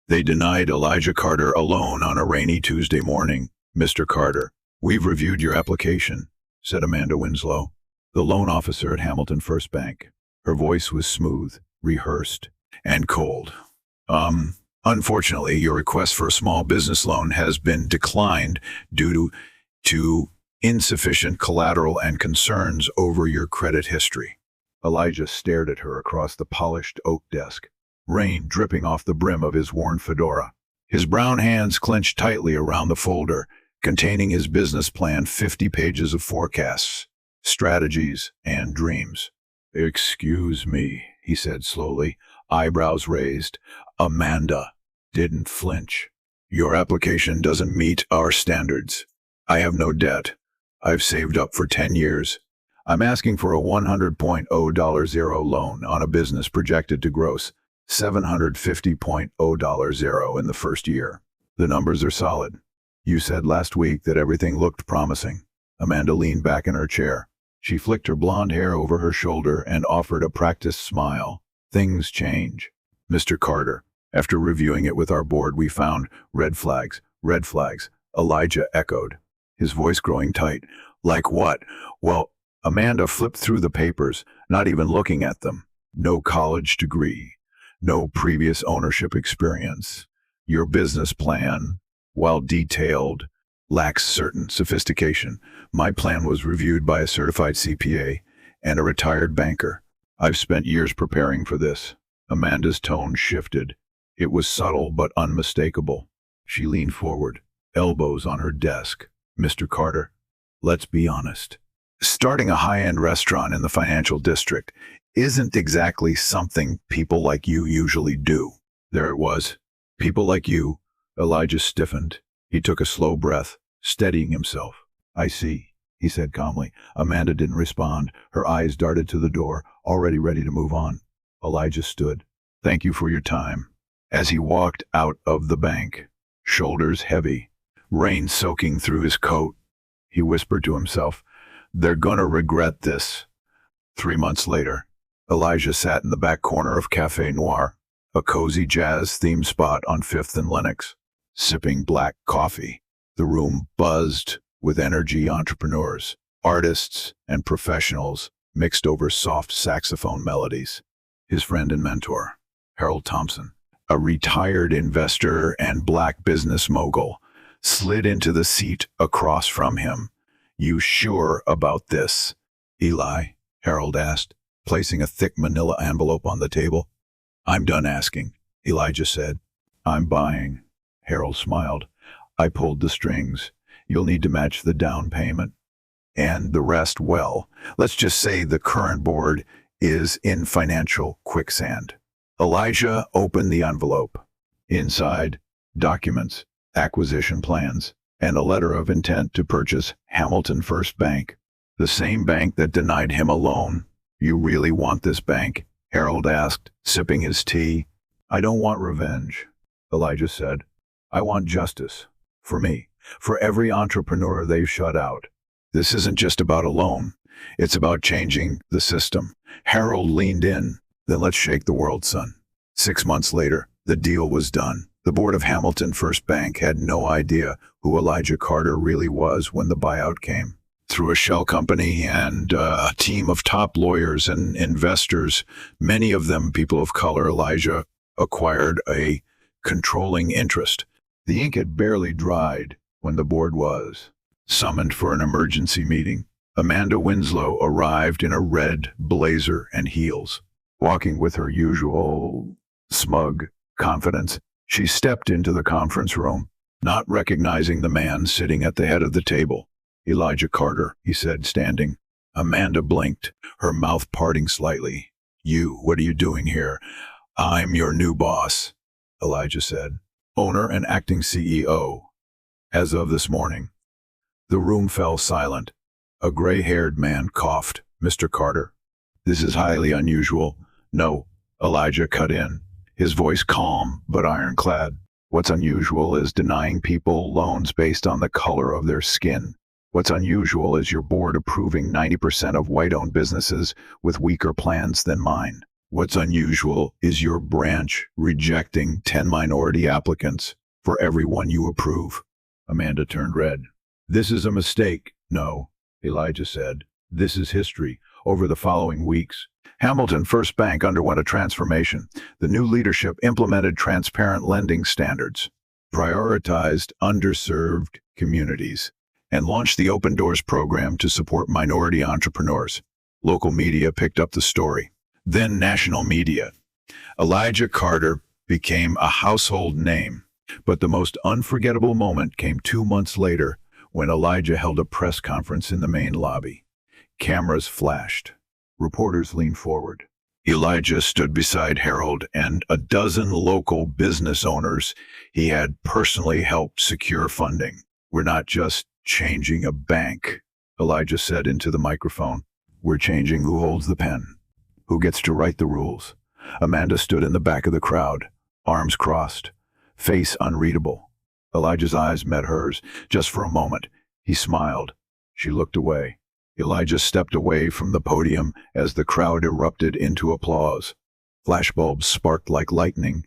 They denied Elijah Carter a loan on a rainy Tuesday morning. "Mr. Carter, we've reviewed your application," said Amanda Winslow, the loan officer at Hamilton First Bank. Her voice was smooth, rehearsed, and cold. Unfortunately, your request for a small business loan has been declined due to insufficient collateral and concerns over your credit history." Elijah stared at her across the polished oak desk, rain dripping off the brim of his worn fedora. His brown hands clenched tightly around the folder containing his business plan, 50 pages of forecasts, strategies, and dreams. "Excuse me," he said slowly, eyebrows raised. Amanda didn't flinch. "Your application doesn't meet our standards. I have no debt. I've saved up for 10 years. I'm asking for a $100,000 loan on a business projected to gross $750,000 in the first year. The numbers are solid. You said last week that everything looked promising." Amanda leaned back in her chair. She flicked her blonde hair over her shoulder and offered a practiced smile. "Things change, Mr. Carter. After reviewing it with our board, we found red flags." "Red flags," Elijah echoed, his voice growing tight. "Like what?" "Well," Amanda flipped through the papers, not even looking at them. "No college degree. No previous ownership experience. Your business plan, while detailed, lacks certain sophistication. My plan was reviewed by a certified CPA and a retired banker. I've spent years preparing for this." Amanda's tone shifted. It was subtle but unmistakable. She leaned forward, elbows on her desk. "Mr. Carter, let's be honest. Starting a high-end restaurant in the financial district isn't exactly something people like you usually do." There it was. "People like you." Elijah stiffened. He took a slow breath, steadying himself. "I see," he said calmly. Amanda didn't respond. Her eyes darted to the door, already ready to move on. Elijah stood. "Thank you for your time." As he walked out of the bank, shoulders heavy, rain soaking through his coat, he whispered to himself, "They're gonna regret this." 3 months later, Elijah sat in the back corner of Café Noir, a cozy jazz-themed spot on 5th and Lenox, sipping black coffee. The room buzzed with energy entrepreneurs, artists, and professionals mixed over soft saxophone melodies. His friend and mentor, Harold Thompson, a retired investor and black business mogul, slid into the seat across from him. "You sure about this, Eli?" Harold asked, placing a thick manila envelope on the table. "I'm done asking," Elijah said. "I'm buying." Harold smiled. "I pulled the strings. You'll need to match the down payment. And the rest, well, let's just say the current board is in financial quicksand." Elijah opened the envelope. Inside, documents, acquisition plans, and a letter of intent to purchase Hamilton First Bank, the same bank that denied him a loan. "You really want this bank?" Harold asked, sipping his tea. "I don't want revenge," Elijah said. "I want justice. For me. For every entrepreneur they've shut out. This isn't just about a loan. It's about changing the system." Harold leaned in. "Then let's shake the world, son." 6 months later, the deal was done. The board of Hamilton First Bank had no idea who Elijah Carter really was when the buyout came. Through a shell company and a team of top lawyers and investors, many of them people of color, Elijah acquired a controlling interest. The ink had barely dried when the board was summoned for an emergency meeting. Amanda Winslow arrived in a red blazer and heels. Walking with her usual smug confidence, she stepped into the conference room, not recognizing the man sitting at the head of the table. "Elijah Carter," he said, standing. Amanda blinked, her mouth parting slightly. What are you doing here?" "I'm your new boss," Elijah said. "Owner and acting CEO. As of this morning." The room fell silent. A gray-haired man coughed. "Mr. Carter, this is highly unusual." "No," Elijah cut in, his voice calm but ironclad. "What's unusual is denying people loans based on the color of their skin. What's unusual is your board approving 90% of white-owned businesses with weaker plans than mine." What's unusual is your branch rejecting 10 minority applicants for every one you approve. Amanda turned red. This is a mistake. No, Elijah said. This is history. Over the following weeks, Hamilton First Bank underwent a transformation. The new leadership implemented transparent lending standards, prioritized underserved communities, and launched the Open Doors program to support minority entrepreneurs. Local media picked up the story. Then national media. Elijah Carter became a household name. But the most unforgettable moment came 2 months later when Elijah held a press conference in the main lobby. Cameras flashed. Reporters leaned forward. Elijah stood beside Harold and a dozen local business owners he had personally helped secure funding. We're not just changing a bank, Elijah said into the microphone. We're changing who holds the pen, who gets to write the rules. Amanda stood in the back of the crowd, arms crossed, face unreadable. Elijah's eyes met hers. Just for a moment, he smiled. She looked away. Elijah stepped away from the podium as the crowd erupted into applause. Flashbulbs sparked like lightning.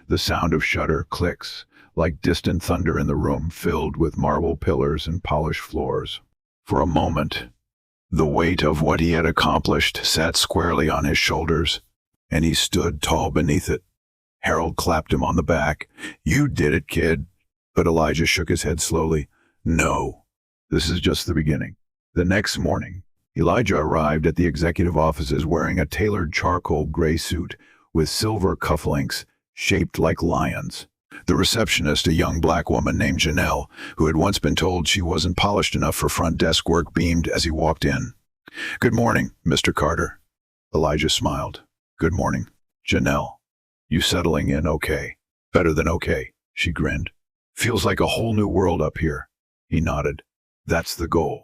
The sound of shutter clicks, like distant thunder in the room filled with marble pillars and polished floors. For a moment, the weight of what he had accomplished sat squarely on his shoulders, and he stood tall beneath it. Harold clapped him on the back. You did it, kid. But Elijah shook his head slowly. No, this is just the beginning. The next morning, Elijah arrived at the executive offices wearing a tailored charcoal gray suit with silver cufflinks shaped like lions. The receptionist, a young black woman named Janelle, who had once been told she wasn't polished enough for front desk work, beamed as he walked in. Good morning, Mr. Carter. Elijah smiled. Good morning, Janelle. You settling in okay? Better than okay, she grinned. Feels like a whole new world up here. He nodded. That's the goal.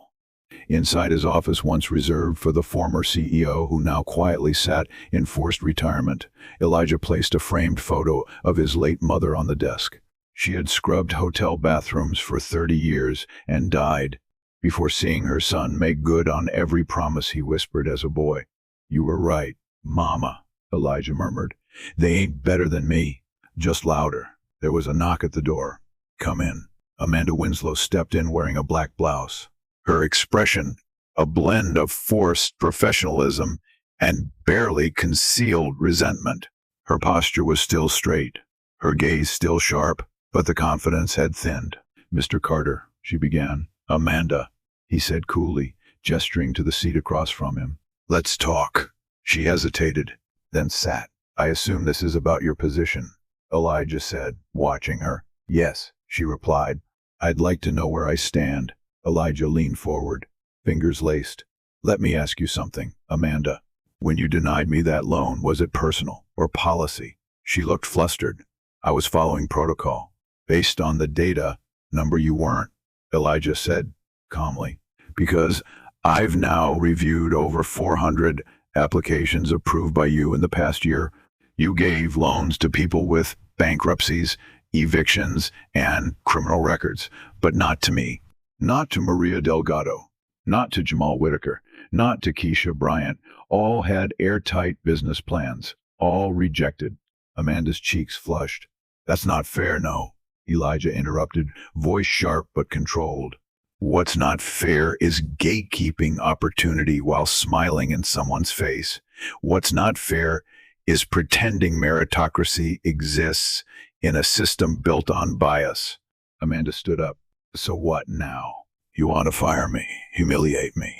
Inside his office, once reserved for the former CEO who now quietly sat in forced retirement, Elijah placed a framed photo of his late mother on the desk. She had scrubbed hotel bathrooms for 30 years and died before seeing her son make good on every promise he whispered as a boy. You were right, Mama, Elijah murmured. They ain't better than me, just louder. There was a knock at the door. Come in. Amanda Winslow stepped in wearing a black blouse. Her expression, a blend of forced professionalism and barely concealed resentment. Her posture was still straight, her gaze still sharp, but the confidence had thinned. Mr. Carter, she began. Amanda, he said coolly, gesturing to the seat across from him. Let's talk. She hesitated, then sat. I assume this is about your position, Elijah said, watching her. Yes, she replied. I'd like to know where I stand. Elijah leaned forward, fingers laced. Let me ask you something, Amanda. When you denied me that loan, was it personal or policy? She looked flustered. I was following protocol. Based on the data, number you weren't, Elijah said calmly. Because I've now reviewed over 400 applications approved by you in the past year. You gave loans to people with bankruptcies, evictions, and criminal records, but not to me. Not to Maria Delgado, not to Jamal Whitaker, not to Keisha Bryant. All had airtight business plans, all rejected. Amanda's cheeks flushed. That's not fair, no, Elijah interrupted, voice sharp but controlled. What's not fair is gatekeeping opportunity while smiling in someone's face. What's not fair is pretending meritocracy exists in a system built on bias. Amanda stood up. So what now? You want to fire me, humiliate me?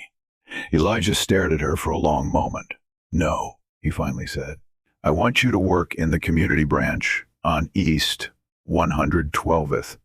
Elijah stared at her for a long moment. No, he finally said. I want you to work in the community branch on East 112th.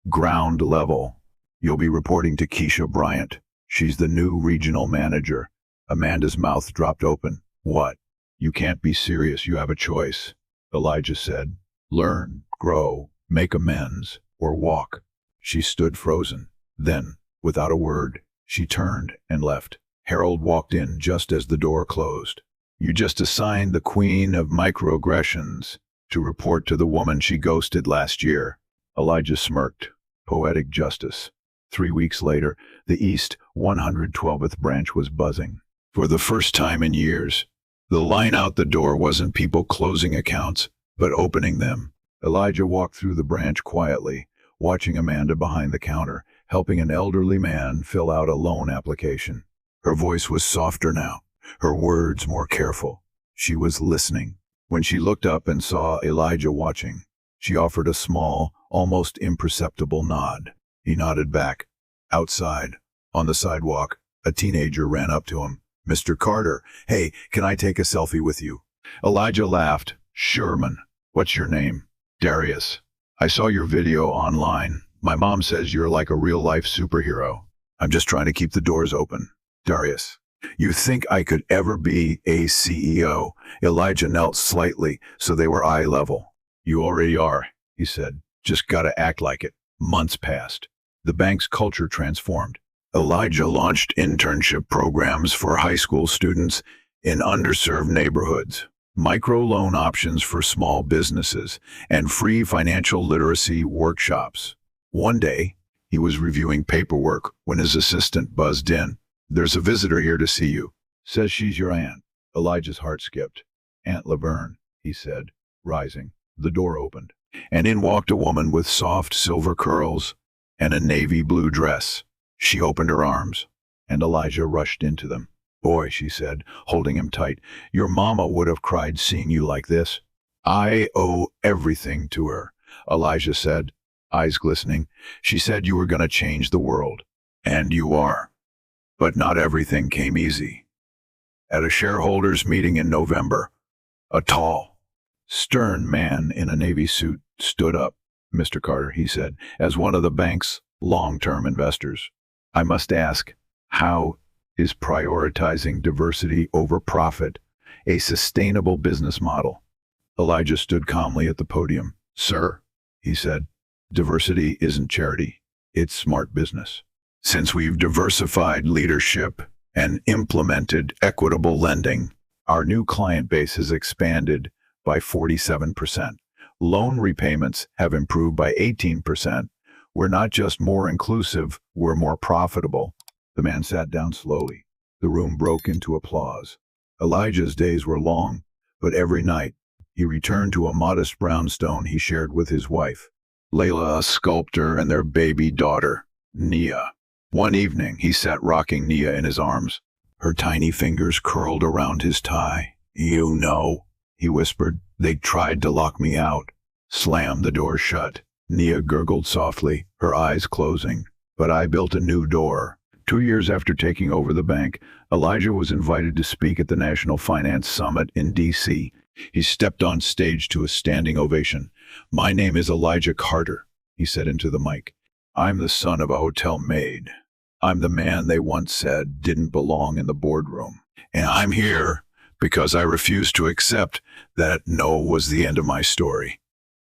Ground level. You'll be reporting to Keisha Bryant. She's the new regional manager. Amanda's mouth dropped open. What? You can't be serious. You have a choice, Elijah said. Learn, grow, make amends, or walk. She stood frozen. Then, without a word, she turned and left. Harold walked in just as the door closed. You just assigned the queen of microaggressions to report to the woman she ghosted last year. Elijah smirked. Poetic justice. 3 weeks later, the East 112th branch was buzzing. For the first time in years, The line out the door wasn't people closing accounts, but opening them. Elijah walked through the branch quietly, watching Amanda behind the counter, helping an elderly man fill out a loan application. Her voice was softer now, her words more careful. She was listening. When she looked up and saw Elijah watching, she offered a small, almost imperceptible nod. He nodded back. Outside, on the sidewalk, a teenager ran up to him. "Mr. Carter, hey, can I take a selfie with you?" Elijah laughed. "Sherman, what's your name?" "Darius. I saw your video online. My mom says you're like a real-life superhero. I'm just trying to keep the doors open." "Darius, you think I could ever be a CEO?" Elijah knelt slightly so they were eye level. "You already are," he said. "Just gotta act like it." Months passed. The bank's culture transformed. Elijah launched internship programs for high school students in underserved neighborhoods, microloan options for small businesses, and free financial literacy workshops. One day, he was reviewing paperwork when his assistant buzzed in. "There's a visitor here to see you. Says she's your aunt." Elijah's heart skipped. "Aunt Laverne," he said, rising. The door opened, and in walked a woman with soft silver curls and a navy blue dress. She opened her arms, and Elijah rushed into them. "Boy," she said, holding him tight, "your mama would have cried seeing you like this." "I owe everything to her," Elijah said, eyes glistening. "She said you were going to change the world, and you are. But not everything came easy." At a shareholders' meeting in November, a tall, stern man in a navy suit stood up. "Mr. Carter," he said, "as one of the bank's long-term investors, I must ask, how is prioritizing diversity over profit a sustainable business model?" Elijah stood calmly at the podium. "Sir," he said, "diversity isn't charity, it's smart business. Since we've diversified leadership and implemented equitable lending, our new client base has expanded by 47%. Loan repayments have improved by 18%. We're not just more inclusive, we're more profitable." The man sat down slowly. The room broke into applause. Elijah's days were long, but every night he returned to a modest brownstone he shared with his wife, Layla, a sculptor, and their baby daughter, Nia. One evening, he sat rocking Nia in his arms, her tiny fingers curled around his tie. "You know," he whispered, "they tried to lock me out." Slammed the door shut. Nia gurgled softly, her eyes closing. "But I built a new door." 2 years after taking over the bank, Elijah was invited to speak at the National Finance Summit in D.C. He stepped on stage to a standing ovation. "My name is Elijah Carter," he said into the mic. "I'm the son of a hotel maid. I'm the man they once said didn't belong in the boardroom. And I'm here because I refuse to accept that no was the end of my story."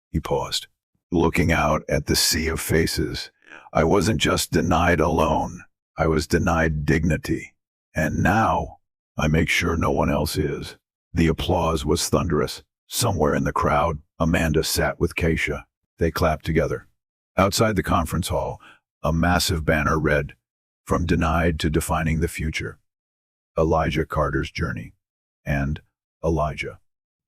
He paused, looking out at the sea of faces. "I wasn't just denied a loan, I was denied dignity. And now I make sure no one else is." The applause was thunderous. Somewhere in the crowd, Amanda sat with Keisha. They clapped together. Outside the conference hall, a massive banner read, "From Denied to Defining the Future. Elijah Carter's Journey." And Elijah.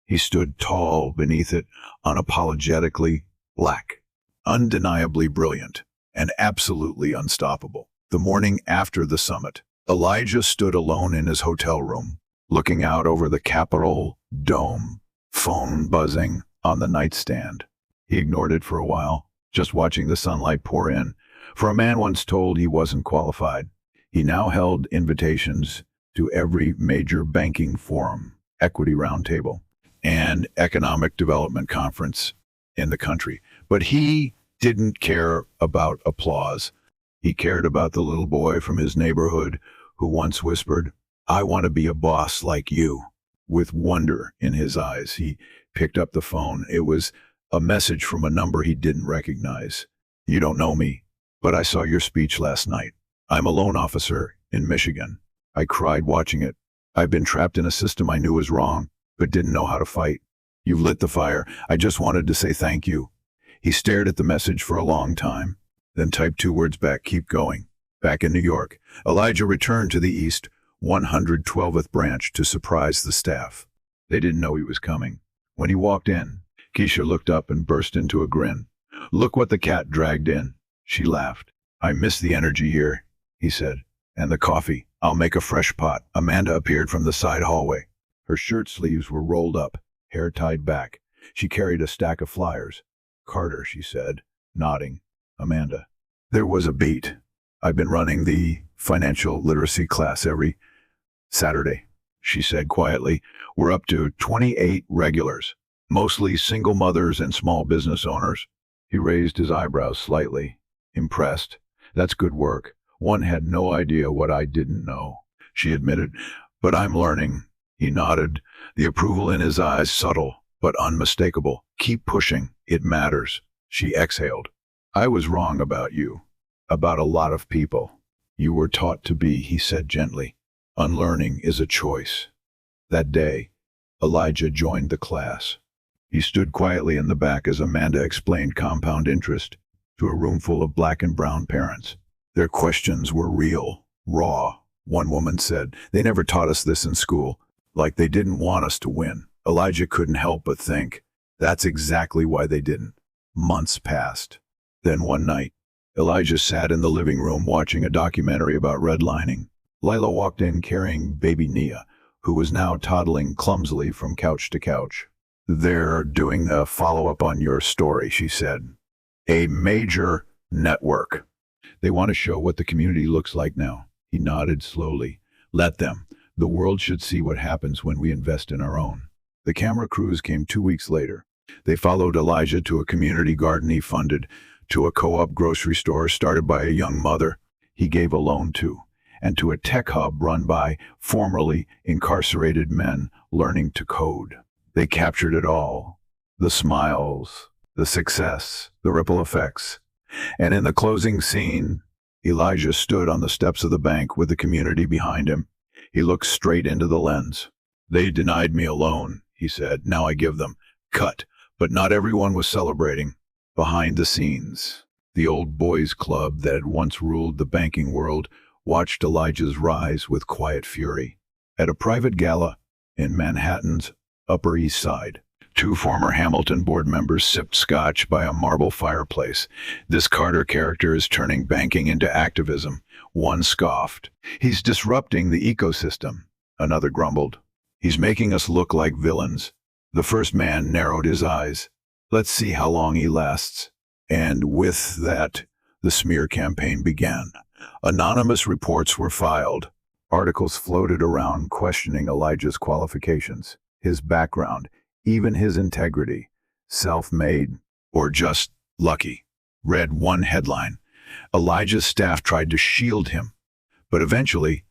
He stood tall beneath it, unapologetically black, undeniably brilliant, and absolutely unstoppable. The morning after the summit, Elijah stood alone in his hotel room, looking out over the Capitol dome, phone buzzing on the nightstand. He ignored it for a while, just watching the sunlight pour in. For a man once told he wasn't qualified, he now held invitations to every major banking forum, equity roundtable, and economic development conference in the country. But he didn't care about applause. He cared about the little boy from his neighborhood who once whispered, "I want to be a boss like you." With wonder in his eyes, he picked up the phone. It was a message from a number he didn't recognize. "You don't know me, but I saw your speech last night. I'm a loan officer in Michigan. I cried watching it. I've been trapped in a system I knew was wrong, but didn't know how to fight. You've lit the fire. I just wanted to say thank you." He stared at the message for a long time, then typed 2 words back, "Keep going." Back in New York, Elijah returned to the East 112th branch to surprise the staff. They didn't know he was coming. When he walked in, Keisha looked up and burst into a grin. "Look what the cat dragged in." She laughed. "I miss the energy here," he said. "And the coffee. I'll make a fresh pot." Amanda appeared from the side hallway. Her shirt sleeves were rolled up, hair tied back. She carried a stack of flyers. "Carter," she said, nodding. "Amanda." There was a beat. "I've been running the financial literacy class every Saturday," she said quietly. "We're up to 28 regulars, mostly single mothers and small business owners." He raised his eyebrows slightly, impressed. "That's good work. One had no idea what I didn't know," she admitted. "But I'm learning." He nodded, the approval in his eyes subtle but unmistakable. "Keep pushing. It matters." She exhaled. "I was wrong about you. About a lot of people. You were taught to be," he said gently. "Unlearning is a choice." That day, Elijah joined the class. He stood quietly in the back as Amanda explained compound interest to a room full of black and brown parents. Their questions were real, raw. One woman said, "They never taught us this in school," like they didn't want us to win. Elijah couldn't help but think, that's exactly why they didn't. Months passed. Then one night, Elijah sat in the living room watching a documentary about redlining. Lila walked in carrying baby Nia, who was now toddling clumsily from couch to couch. "They're doing a follow-up on your story," she said. "A major network. They want to show what the community looks like now." He nodded slowly. "Let them. The world should see what happens when we invest in our own." The camera crews came 2 weeks later. They followed Elijah to a community garden he funded, to a co-op grocery store started by a young mother he gave a loan to, and to a tech hub run by formerly incarcerated men learning to code. They captured it all. The smiles, the success, the ripple effects. And in the closing scene, Elijah stood on the steps of the bank with the community behind him. He looked straight into the lens. "They denied me a loan," he said. "Now I give them." Cut. But not everyone was celebrating. Behind the scenes, the old boys club that had once ruled the banking world watched Elijah's rise with quiet fury. At a private gala in Manhattan's Upper East Side, 2 former Hamilton board members sipped scotch by a marble fireplace. "This Carter character is turning banking into activism," one scoffed. "He's disrupting the ecosystem," another grumbled. "He's making us look like villains." The first man narrowed his eyes. "Let's see how long he lasts." And with that, the smear campaign began. Anonymous reports were filed. Articles floated around questioning Elijah's qualifications, his background, even his integrity. "Self-made or just lucky," read one headline. Elijah's staff tried to shield him, but eventually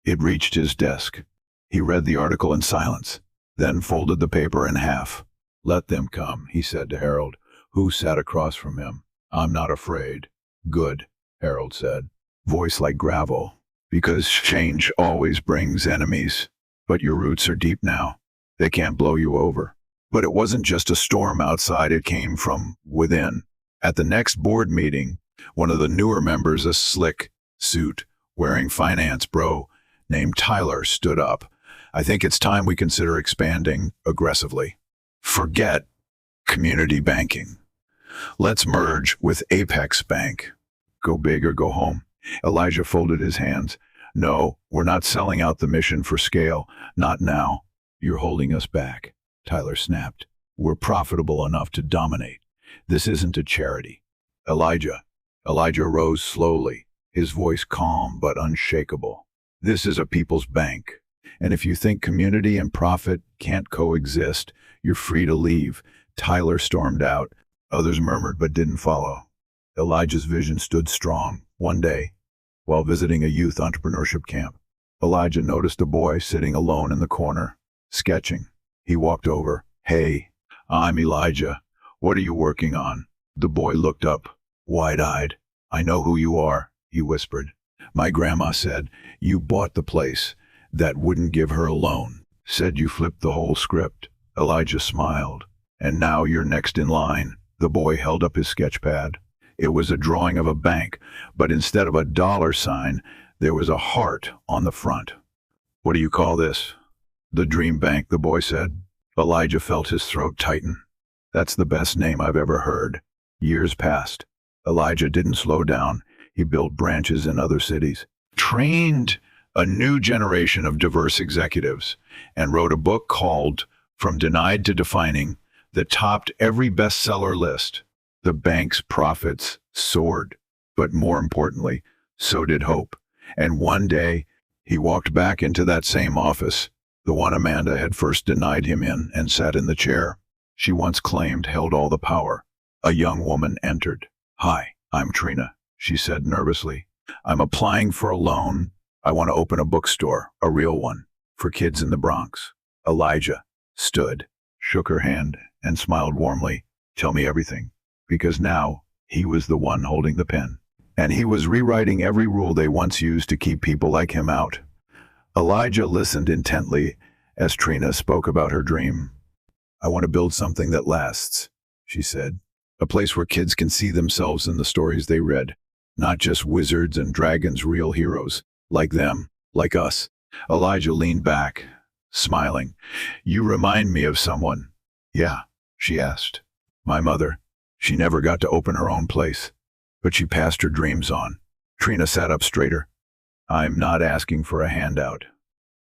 it reached his desk. He read the article in silence, then folded the paper in half. "Let them come," he said to Harold, who sat across from him. "I'm not afraid." "Good," Harold said, voice like gravel, "because change always brings enemies. But your roots are deep now. They can't blow you over." But it wasn't just a storm outside, it came from within. At the next board meeting, one of the newer members, a slick suit wearing finance bro named Tyler, stood up. "I think it's time we consider expanding aggressively. Forget community banking. Let's merge with Apex Bank. Go big or go home." Elijah folded his hands. "No, we're not selling out the mission for scale. Not now." "You're holding us back," Tyler snapped. "We're profitable enough to dominate. This isn't a charity." Elijah rose slowly, his voice calm but unshakable. "This is a people's bank. And if you think community and profit can't coexist, you're free to leave." Tyler stormed out. Others murmured but didn't follow. Elijah's vision stood strong. One day, while visiting a youth entrepreneurship camp, Elijah noticed a boy sitting alone in the corner, sketching. He walked over. "Hey, I'm Elijah. What are you working on?" The boy looked up, wide-eyed. "I know who you are," he whispered. "My grandma said you bought the place that wouldn't give her a loan. Said you flipped the whole script." Elijah smiled. "And now you're next in line." The boy held up his sketch pad. It was a drawing of a bank, but instead of a dollar sign, there was a heart on the front. "What do you call this?" The Dream Bank, the boy said. Elijah felt his throat tighten. That's the best name I've ever heard. Years passed. Elijah didn't slow down. He built branches in other cities, trained a new generation of diverse executives, and wrote a book called From Denied to Defining that topped every bestseller list. The bank's profits soared, but more importantly, so did hope. And one day, he walked back into that same office, the one Amanda had first denied him in, and sat in the chair she once claimed held all the power. A young woman entered. "Hi, I'm Trina," she said nervously. "I'm applying for a loan. I want to open a bookstore, a real one, for kids in the Bronx." Elijah stood, shook her hand, and smiled warmly. "Tell me everything." Because now he was the one holding the pen. And he was rewriting every rule they once used to keep people like him out. Elijah listened intently as Trina spoke about her dream. "I want to build something that lasts," she said. "A place where kids can see themselves in the stories they read. Not just wizards and dragons, real heroes. Like them, like us." Elijah leaned back, smiling. "You remind me of someone." "Yeah," she asked. "My mother. She never got to open her own place, but she passed her dreams on." Trina sat up straighter. "I'm not asking for a handout.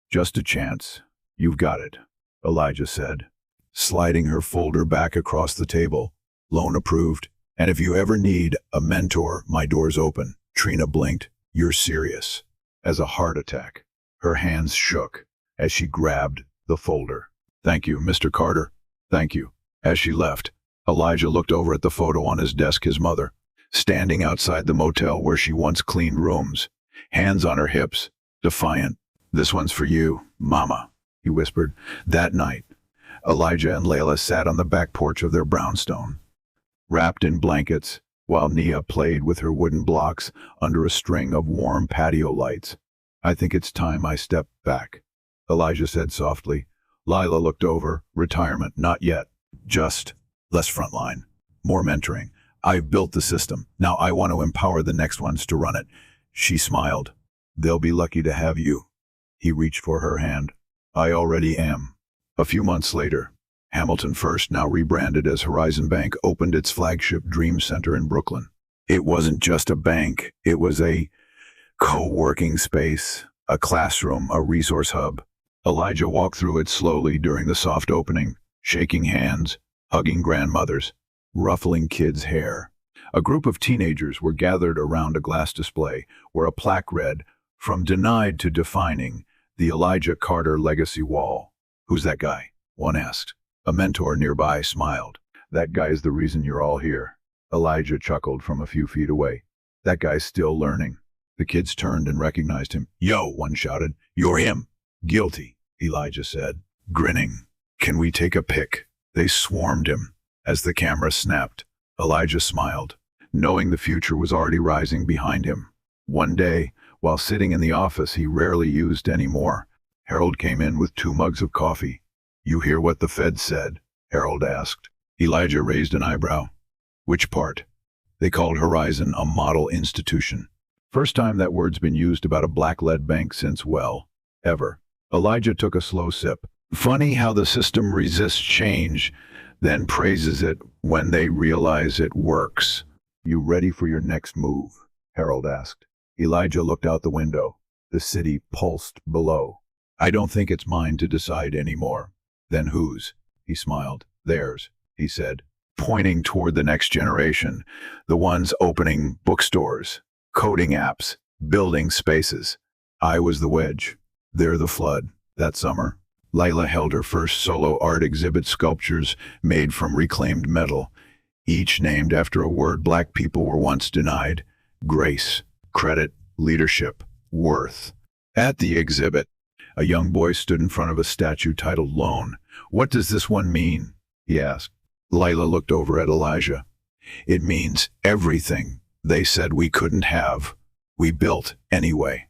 Just a chance. You've got it," Elijah said, sliding her folder back across the table. "Loan approved. And if you ever need a mentor, my door's open." Trina blinked. "You're serious?" As a heart attack. Her hands shook as she grabbed the folder. "Thank you, Mr. Carter. Thank you." As she left, Elijah looked over at the photo on his desk, his mother, standing outside the motel where she once cleaned rooms, hands on her hips, defiant. "This one's for you, Mama," he whispered. That night, Elijah and Layla sat on the back porch of their brownstone, wrapped in blankets, while Nia played with her wooden blocks under a string of warm patio lights. "I think it's time I stepped back," Elijah said softly. Lila looked over. "Retirement, not yet. Just less frontline, more mentoring. I've built the system. Now I want to empower the next ones to run it." She smiled. "They'll be lucky to have you." He reached for her hand. "I already am." A few months later, Hamilton First, now rebranded as Horizon Bank, opened its flagship Dream Center in Brooklyn. It wasn't just a bank. It was a co-working space, a classroom, a resource hub. Elijah walked through it slowly during the soft opening, shaking hands, hugging grandmothers, ruffling kids' hair. A group of teenagers were gathered around a glass display where a plaque read, "From Denied to Defining, the Elijah Carter Legacy Wall." "Who's that guy?" one asked. A mentor nearby smiled. "That guy is the reason you're all here." Elijah chuckled from a few feet away. "That guy's still learning." The kids turned and recognized him. "Yo," one shouted. "You're him." "Guilty," Elijah said, grinning. "Can we take a pic?" They swarmed him. As the camera snapped, Elijah smiled, knowing the future was already rising behind him. One day, while sitting in the office he rarely used anymore, Harold came in with 2 mugs of coffee. "You hear what the Fed said?" Harold asked. Elijah raised an eyebrow. "Which part?" "They called Horizon a model institution. First time that word's been used about a black-led bank since, well, ever." Elijah took a slow sip. "Funny how the system resists change, then praises it when they realize it works." "You ready for your next move?" Harold asked. Elijah looked out the window. The city pulsed below. "I don't think it's mine to decide anymore." "Then whose?" He smiled. "Theirs," he said, pointing toward the next generation, the ones opening bookstores, coding apps, building spaces. I was the wedge. They're the flood. That summer, Lila held her first solo art exhibit, sculptures made from reclaimed metal, each named after a word Black people were once denied: grace, credit, leadership, worth. At the exhibit, a young boy stood in front of a statue titled Loan. "What does this one mean?" he asked. Lila looked over at Elijah. "It means everything they said we couldn't have, we built anyway."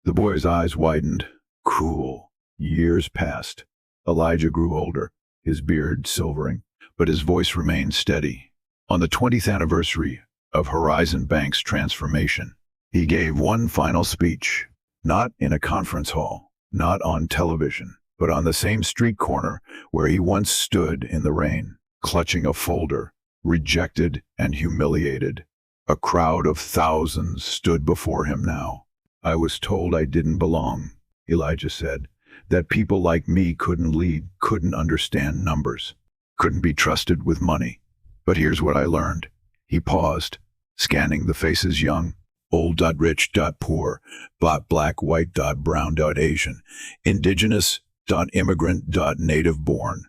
The boy's eyes widened. Cool. Years passed. Elijah grew older, his beard silvering, but his voice remained steady. On the 20th anniversary of Horizon Bank's transformation, he gave one final speech, not in a conference hall, not on television, but on the same street corner where he once stood in the rain, clutching a folder, rejected and humiliated. A crowd of thousands stood before him now. I was told I didn't belong, Elijah said, that people like me couldn't lead, couldn't understand numbers, couldn't be trusted with money. But here's what I learned. He paused, scanning the faces young, old, rich, poor, black, white, brown, Asian, indigenous, immigrant, native born.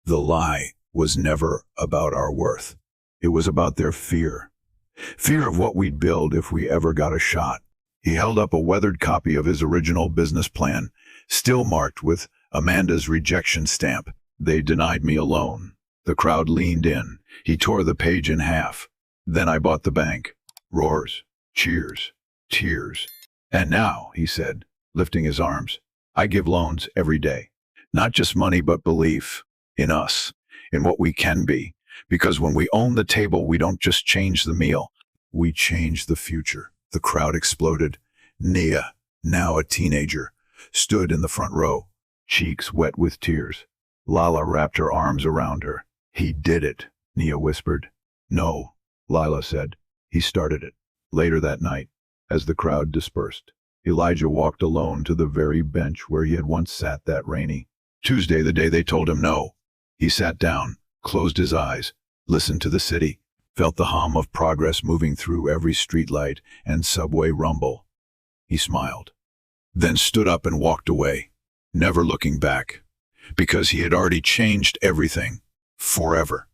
The lie was never about our worth. It was about their fear. Fear of what we'd build if we ever got a shot. He held up a weathered copy of his original business plan, still marked with Amanda's rejection stamp. They denied me a loan. The crowd leaned in. He tore the page in half. Then I bought the bank. Roars, cheers, tears. And now, he said, lifting his arms, I give loans every day. Not just money, but belief in us, in what we can be. Because when we own the table, we don't just change the meal, we change the future. The crowd exploded. Nia, now a teenager, stood in the front row, cheeks wet with tears. Lala wrapped her arms around her. He did it, Nia whispered. No, Lila said. He started it. Later that night, as the crowd dispersed, Elijah walked alone to the very bench where he had once sat that rainy Tuesday, the day they told him no. He sat down, closed his eyes, listened to the city, felt the hum of progress moving through every streetlight and subway rumble. He smiled, then stood up and walked away, never looking back, because he had already changed everything, forever.